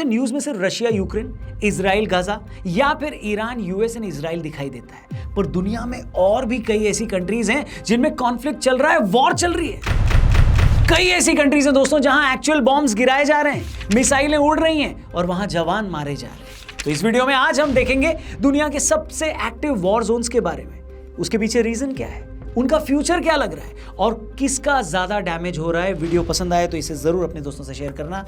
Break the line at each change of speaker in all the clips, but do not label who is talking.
अच्छा, न्यूज में सिर्फ रशिया यूक्रेन, इजराइल गाजा या फिर ईरान यूएस एंड इजराइल दिखाई देता है, पर दुनिया में और भी कई ऐसी कंट्रीज हैं जिनमें कॉन्फ्लिक्ट चल रहा है, वॉर चल रही है। कई ऐसी कंट्रीज हैं दोस्तों जहां एक्चुअल बॉम्ब्स गिराए जा रहे हैं, मिसाइलें उड़ रही हैं और वहां जवान मारे जा रहे हैं। तो इस वीडियो में आज हम देखेंगे दुनिया के सबसे एक्टिव वॉर जोन्स के बारे में, उसके पीछे रीजन क्या है, उनका फ्यूचर क्या लग रहा है और किसका ज्यादा डैमेज हो रहा है। वीडियो पसंद आए तो इसे जरूर अपने दोस्तों से शेयर करना।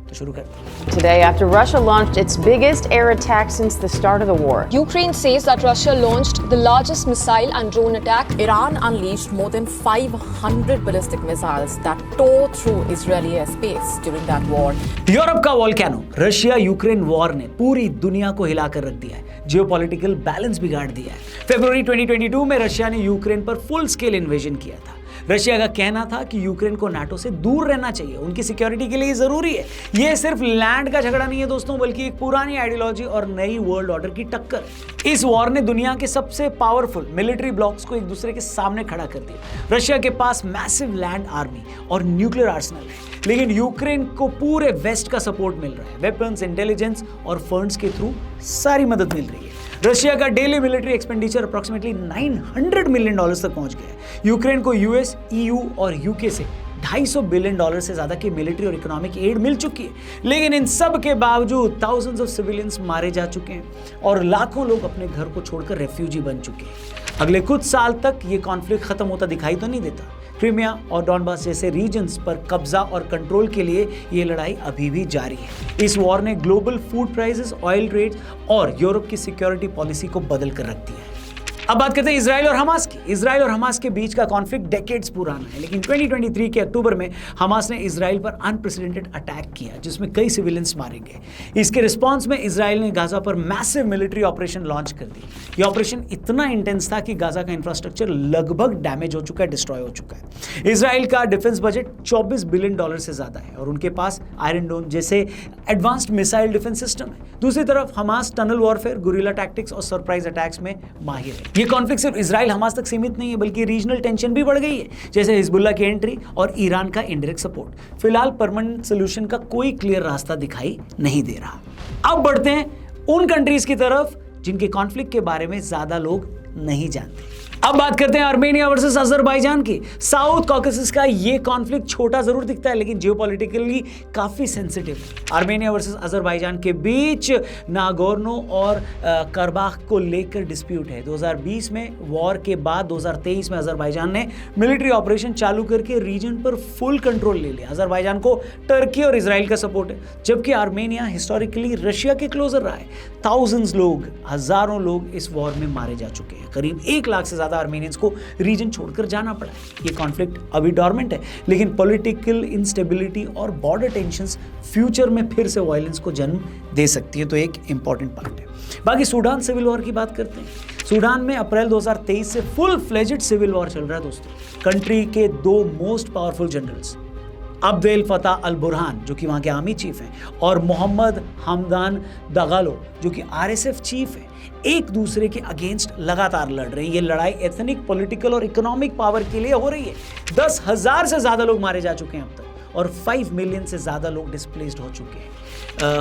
तो शुरू करते हैं।
Today, after Russia launched its biggest air attack since the start of the war,
Ukraine says that Russia launched the largest missile and drone attack.
Iran unleashed more than 500 ballistic missiles that tore through Israeli airspace during that war.
Europe का volcano Russia Ukraine war ने पूरी दुनिया को हिलाकर रख दिया है, geopolitical balance बिगाड़ दिया है। फरवरी 2022 में रशिया ने यूक्रेन पर फुल स्केल इन्वेजन किया था। रशिया का कहना था कि यूक्रेन को नाटो से दूर रहना चाहिए, उनकी सिक्योरिटी के लिए जरूरी है। यह सिर्फ लैंड का झगड़ा नहीं है दोस्तों, बल्कि एक पुरानी आइडियोलॉजी और नई वर्ल्ड ऑर्डर की टक्कर। इस वॉर ने दुनिया के सबसे पावरफुल मिलिट्री ब्लॉक्स को एक दूसरे के सामने खड़ा कर दिया। रशिया के पास मैसिव लैंड आर्मी और न्यूक्लियर आर्सेनल है, लेकिन यूक्रेन को पूरे वेस्ट का सपोर्ट मिल रहा है। वेपन्स, इंटेलिजेंस और फंड्स के थ्रू सारी मदद मिल रही है। रशिया का daily military expenditure approximately $900 million तक पहुंच गया है। यूक्रेन को यूएस, ईयू और यूके से $250 बिलियन से ज्यादा की मिलिट्री और इकोनॉमिक एड मिल चुकी है, लेकिन इन सब के बावजूद थाउजेंड्स ऑफ सिविलियंस मारे जा चुके हैं और लाखों लोग अपने घर को छोड़कर रेफ्यूजी बन चुके हैं। अगले कुछ साल तक ये कॉन्फ्लिक्ट खत्म होता दिखाई तो नहीं देता। क्रीमिया और डॉनबास जैसे रीजन्स पर कब्जा और कंट्रोल के लिए ये लड़ाई अभी भी जारी है। इस वॉर ने global food prices, oil rates और यूरोप की सिक्योरिटी पॉलिसी को बदल कर रख दिया है। अब बात करते हैं इजराइल और हमास की। इजराइल और हमास के बीच का कॉन्फ्लिक्ट डेकेड्स पुराना है, लेकिन 2023 के अक्टूबर में हमास ने इजराइल पर अनप्रेसिडेंटेड अटैक किया, जिसमें कई सिविलियंस मारे गए। इसके रिस्पांस में इजराइल ने गाजा पर मैसिव मिलिट्री ऑपरेशन लॉन्च कर दी। ये ऑपरेशन इतना इंटेंस था कि गाजा का इंफ्रास्ट्रक्चर लगभग डैमेज हो चुका है, डिस्ट्रॉय हो चुका है। इजराइल का डिफेंस बजट $24 बिलियन से ज्यादा है और उनके पास आयरन डोम जैसे एडवांस्ड मिसाइल डिफेंस सिस्टम है। दूसरी तरफ Hamas tunnel warfare, guerrilla tactics और सरप्राइज अटैक्स में माहिर है। ये कॉन्फ्लिक्ट सिर्फ इजराइल हमास तक सीमित नहीं है, बल्कि रीजनल टेंशन भी बढ़ गई है, जैसे हिजबुल्लाह की एंट्री और ईरान का इनडायरेक्ट सपोर्ट। फिलहाल परमानेंट सोल्यूशन का कोई क्लियर रास्ता दिखाई नहीं दे रहा। अब बढ़ते हैं उन कंट्रीज की तरफ जिनके कॉन्फ्लिक्ट के बारे में ज्यादा लोग नहीं जानते। अब बात करते हैं आर्मेनिया वर्सेस अजरबैजान की। साउथ कॉकेसस का ये कॉन्फ्लिक्ट छोटा जरूर दिखता है, लेकिन जियोपॉलिटिकली काफी सेंसिटिव है। आर्मेनिया वर्सेस अजरबैजान के बीच नागोर्नो और करबाख को लेकर डिस्प्यूट है। 2020 में वॉर के बाद 2023 में अजरबैजान ने मिलिट्री ऑपरेशन चालू करके रीजन पर फुल कंट्रोल ले लिया। अजरबैजान को टर्की और इजराइल का सपोर्ट है, जबकि आर्मेनिया हिस्टोरिकली रशिया के क्लोजर रहा है। थाउजेंड्स लोग, हजारों लोग इस वॉर में मारे जा चुके हैं। करीब 1 लाख से ज्यादा आर्मेनियंस को रीजन छोड़कर जाना पड़ा है। ये कॉन्फ्लिक्ट अभी डोरमेंट है, लेकिन पॉलिटिकल इंस्टेबिलिटी और बॉर्डर टेंशंस फ्यूचर में फिर से वायलेंस को जन्म दे सकती है, तो एक इंपॉर्टेंट पार्ट है। बाकी सूडान सिविल वॉर की बात करते हैं। सूडान में अप्रैल 2023 से फुल फ्लेजेड सिविल वॉर चल रहा है दोस्तों। कंट्री के 2 most powerful generals, Abdel Fattah al Burhan जो कि वहाँ के आर्मी चीफ हैं और मोहम्मद हमदान दगालो जो कि आरएसएफ चीफ है, एक दूसरे के अगेंस्ट लगातार लड़ रहे हैं। ये लड़ाई एथनिक, पॉलिटिकल और इकोनॉमिक पावर के लिए हो रही है। 10,000 से ज्यादा लोग मारे जा चुके हैं अब तक और 5 मिलियन से ज्यादा लोग डिस्प्लेस्ड हो चुके हैं।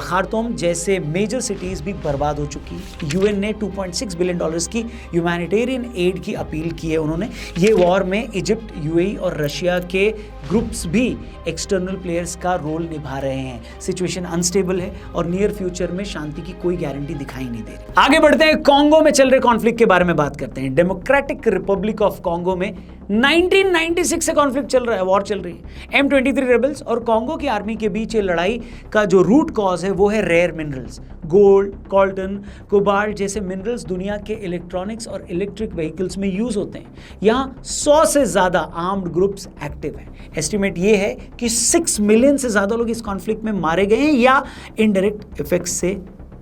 खार्तूम जैसे मेजर सिटीज भी बर्बाद हो चुकी। यूएन ने $2.6 बिलियन की ह्यूमैनिटेरियन एड की अपील की है उन्होंने। ये वॉर में इजिप्ट, यूएई और रशिया के ग्रुप्स भी एक्सटर्नल प्लेयर्स का रोल निभा रहे हैं। सिचुएशन अनस्टेबल है और नियर फ्यूचर में शांति की कोई गारंटी दिखाई नहीं दे रही। आगे बढ़ते हैं, कांगो में चल रहे कॉन्फ्लिक्ट के बारे में बात करते हैं। डेमोक्रेटिक रिपब्लिक ऑफ कांगो में 1996 से कॉन्फ्लिक्ट चल रहा है, वॉर चल रही है। M23 रेबल्स और कांगो की आर्मी के बीच ये लड़ाई का जो रूट कॉज है वो है rare minerals. Gold, Colton, cobalt जैसे मिनरल्स दुनिया के इलेक्ट्रॉनिक्स और इलेक्ट्रिक व्हीकल्स में यूज होते हैं। यहाँ 100 से ज्यादा आर्म्ड ग्रुप्स एक्टिव हैं। एस्टिमेट ये है कि 6 मिलियन से ज्यादा लोग इस कॉन्फ्लिक्ट में मारे गए हैं या इनडायरेक्ट इफेक्ट्स से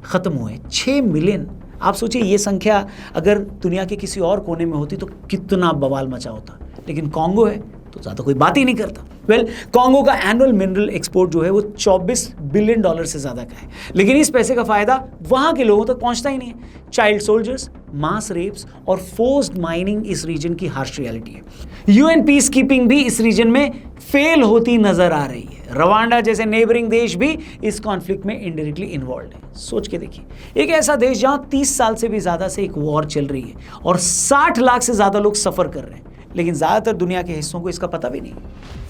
खत्म हुए। 6 मिलियन, आप सोचिए ये संख्या अगर दुनिया के किसी और कोने में होती तो कितना बवाल मचा होता, लेकिन कांगो है तो ज़्यादा कोई बात ही नहीं करता। कांगो का एनुअल मिनरल एक्सपोर्ट जो है वो $24 बिलियन से ज़्यादा का है, लेकिन इस पैसे का फायदा वहाँ के लोगों तक पहुँचता ही नहीं है। चाइल्ड सोल्जर्स, मास रेप्स और फोर्स्ड माइनिंग इस रीजन की हार्श रियलिटी है। यूएन पीस कीपिंग भी इस रीजन में फेल होती नजर आ रही है। रवांडा जैसे नेबरिंग देश भी इस कॉन्फ्लिक्ट में इनडायरेक्टली इन्वॉल्व है। सोच के देखिए, एक ऐसा देश जहां 30 साल से भी ज्यादा से एक वॉर चल रही है और 60 लाख से ज्यादा लोग सफर कर रहे हैं, लेकिन ज्यादातर दुनिया के हिस्सों को इसका पता भी नहीं।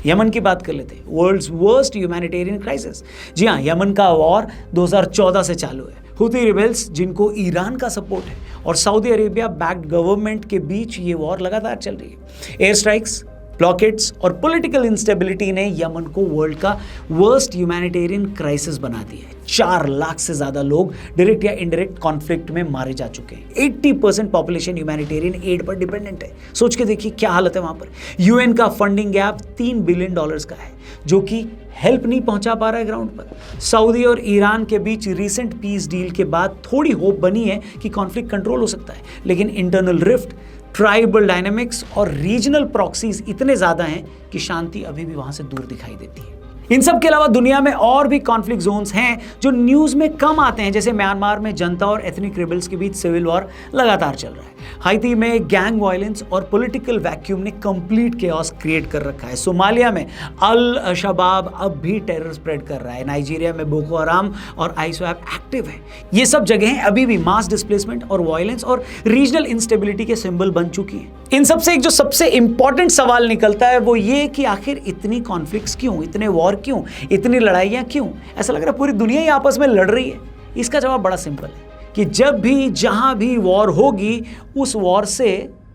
यमन की बात कर लेते हैं, वर्ल्ड्स वर्स्ट ह्यूमैनिटेरियन क्राइसिस। जी हाँ, यमन का वॉर 2014 से चालू है। हुती रिबेल्स जिनको ईरान का सपोर्ट है और सऊदी अरेबिया बैक्ड गवर्नमेंट के बीच ये वॉर लगातार चल रही है। एयर स्ट्राइक्स, ब्लॉकेट्स और पॉलिटिकल इंस्टेबिलिटी ने यमन को वर्ल्ड का वर्स्ट ह्यूमैनिटेरियन क्राइसिस बना दिया है। 4 लाख से ज्यादा लोग डायरेक्ट या इनडायरेक्ट कॉन्फ्लिक्ट में मारे जा चुके हैं। 80% पॉपुलेशन ह्यूमैनिटेरियन एड पर डिपेंडेंट है। सोच के देखिए क्या हालत है वहां पर। यूएन का फंडिंग गैप $3 बिलियन का है, जो कि हेल्प नहीं पहुंचा पा रहा है ग्राउंड पर। सऊदी और ईरान के बीच रिसेंट पीस डील के बाद थोड़ी होप बनी है कि कॉन्फ्लिक्ट कंट्रोल हो सकता है, लेकिन इंटरनल रिफ्ट, ट्राइबल डायनामिक्स और रीजनल प्रॉक्सीज इतने ज्यादा हैं कि शांति अभी भी वहां से दूर दिखाई देती है। इन सब के अलावा दुनिया में और भी कॉन्फ्लिक्ट जोन्स हैं जो न्यूज में कम आते हैं, जैसे म्यांमार में जनता और एथनिक रिबल्स के बीच सिविल वॉर लगातार चल रहा है। हाइती में गैंग वायलेंस और पॉलिटिकल वैक्यूम ने कंप्लीट केओस क्रिएट कर रखा है। सोमालिया में अल शबाब अब भी टेरर स्प्रेड कर रहा है। नाइजीरिया में बोको हराम और आईसवाप एक्टिव है। ये सब जगहें अभी भी मास डिस्प्लेसमेंट और वायलेंस और रीजनल इंस्टेबिलिटी के सिंबल बन चुकी हैं। इन सबसे एक जो सबसे इंपॉर्टेंट सवाल निकलता है वो ये कि आखिर इतनी कॉन्फ्लिक्ट्स क्यों, इतने वॉर क्यों, इतनी लड़ाइयां क्यों? ऐसा लग रहा है पूरी दुनिया ही आपस में लड़ रही है। इसका जवाब बड़ा सिंपल है कि जब भी जहां भी वॉर होगी उस वॉर से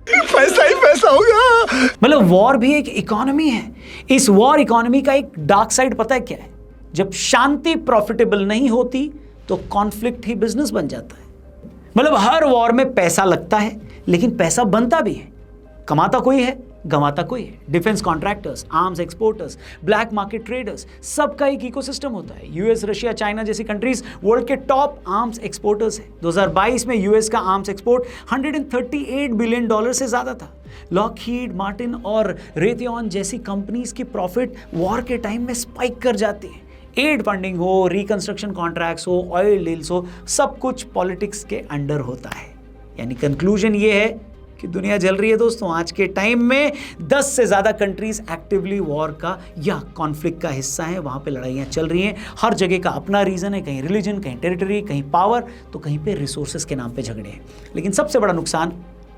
पैसा ही पैसा होगा।
मतलब वॉर भी एक इकोनॉमी है। इस वॉर इकोनॉमी का एक डार्क साइड पता है क्या है? जब शांति प्रॉफिटेबल नहीं होती तो कॉन्फ्लिक्ट ही बिजनेस बन जाता है। मतलब हर वॉर में पैसा लगता है, लेकिन पैसा बनता भी है। कमाता कोई है, गंवाता कोई है। Defence contractors, arms exporters, black market traders, सबका एक इकोसिस्टम होता है। यूएस, रशिया, चाइना जैसी कंट्रीज वर्ल्ड के टॉप आर्म्स एक्सपोर्टर्स हैं। 2022 में यूएस का आर्म्स एक्सपोर्ट $138 बिलियन से ज्यादा था। लॉकहीड मार्टिन और रेथियन जैसी कंपनीज की प्रॉफिट वॉर के टाइम में स्पाइक कर जाती है। एड फंडिंग हो, रिकंस्ट्रक्शन कॉन्ट्रैक्ट्स हो, ऑयल डील्स हो, सब कुछ पॉलिटिक्स के अंडर होता है। यानी कंक्लूजन ये है कि दुनिया जल रही है दोस्तों। आज के टाइम में 10 से ज़्यादा कंट्रीज एक्टिवली वॉर का या कॉन्फ्लिक्ट का हिस्सा हैं। वहाँ पे लड़ाइयाँ चल रही हैं। हर जगह का अपना रीज़न है, कहीं रिलीजन, कहीं टेरिटरी, कहीं पावर, तो कहीं पे रिसोर्सेज के नाम पे झगड़े हैं। लेकिन सबसे बड़ा नुकसान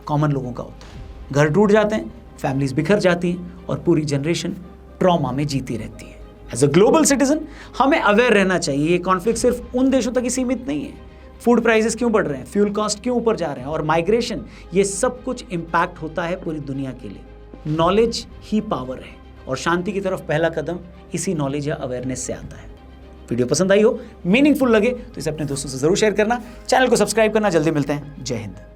कॉमन लोगों का होता है। घर टूट जाते हैं, फैमिलीज बिखर जाती हैं और पूरी जनरेशन ट्रॉमा में जीती रहती है। एज अ ग्लोबल सिटीजन हमें अवेयर रहना चाहिए। ये कॉन्फ्लिक्ट सिर्फ उन देशों तक ही सीमित नहीं है। फूड प्राइसेस क्यों बढ़ रहे हैं, फ्यूल कॉस्ट क्यों ऊपर जा रहे हैं और माइग्रेशन, ये सब कुछ इम्पैक्ट होता है पूरी दुनिया के लिए। नॉलेज ही पावर है और शांति की तरफ पहला कदम इसी नॉलेज या अवेयरनेस से आता है। वीडियो पसंद आई हो, मीनिंगफुल लगे तो इसे अपने दोस्तों से जरूर शेयर करना, चैनल को सब्सक्राइब करना। जल्दी मिलते हैं। जय हिंद।